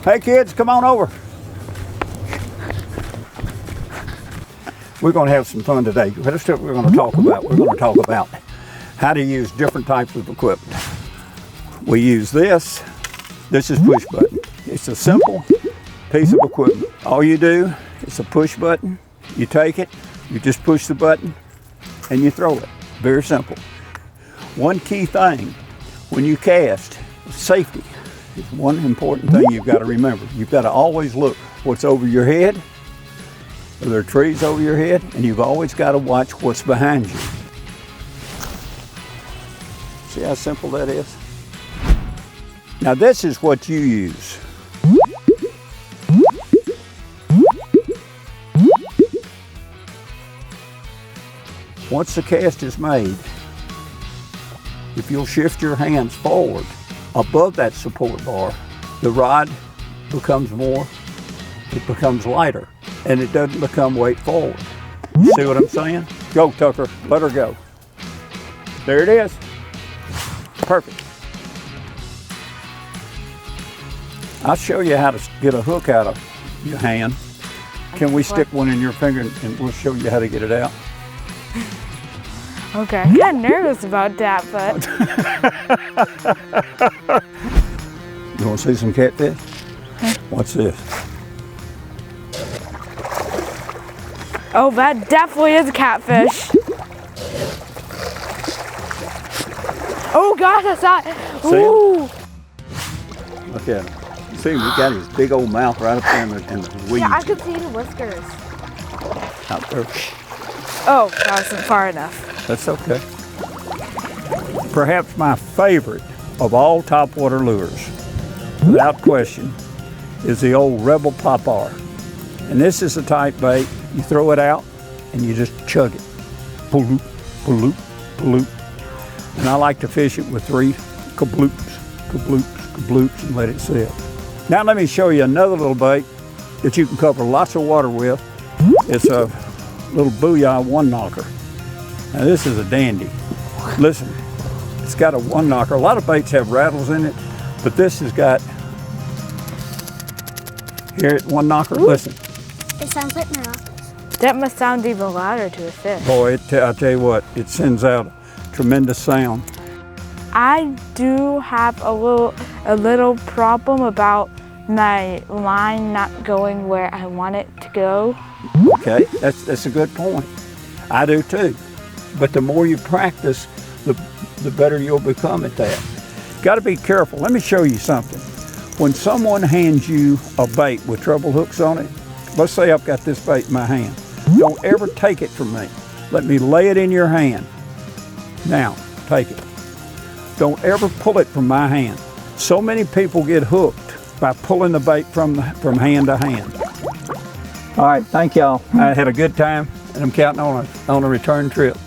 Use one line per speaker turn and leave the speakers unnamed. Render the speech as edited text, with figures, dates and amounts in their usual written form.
Hey kids, come on over. We're going to have some fun today. That's what we're going to talk about. We're going to talk about how to use different types of equipment. We use this. This is push button. It's a simple piece of equipment. All you do is a push button. You take it, you just push the button, and you throw it. Very simple. One key thing when you cast, safety is one important thing you've got to remember. You've got to always look what's over your head. Are there trees over your head? And you've always got to watch what's behind you. See how simple that is? Now this is what you use. Once the cast is made, if you'll shift your hands forward above that support bar, the rod becomes lighter, and it doesn't become weight forward. You see what I'm saying? Go, Tucker, let her go. There it is. Perfect. I'll show you how to get a hook out of your hand. Can we stick one in your finger and we'll show you how to get it out?
Okay, I'm kind of nervous about that, but.
You want to see some catfish? What's this?
Oh, that definitely is a catfish. Oh gosh, I saw it.
See
Ooh.
Look at him. See, we got his big old mouth right up there in the weeds.
Yeah, I could see the whiskers.
Out there.
Oh, that wasn't far enough.
That's okay. Perhaps my favorite of all topwater lures, without question, is the old Rebel Pop-R. And this is the type bait, you throw it out and you just chug it. Paloop, paloop, paloop. And I like to fish it with 3 kabloops, kabloops, kabloops, and let it sit. Now let me show you another little bait that you can cover lots of water with. It's a little Booyah one knocker. Now this is a dandy. Listen, it's got a one knocker. A lot of baits have rattles in it, but this has got, hear it, one knocker? Listen.
It sounds like maracas.
That must sound even louder to a fish.
Boy, I'll tell you what, it sends out a tremendous sound.
I do have a little problem about my line not going where I want it to go.
Okay, that's a good point. I do too. But the more you practice, the better you'll become at that. Got to be careful. Let me show you something. When someone hands you a bait with treble hooks on it, let's say I've got this bait in my hand. Don't ever take it from me. Let me lay it in your hand. Now, take it. Don't ever pull it from my hand. So many people get hooked by pulling the bait from hand to hand. All right, thank y'all. I had a good time, and I'm counting on a return trip.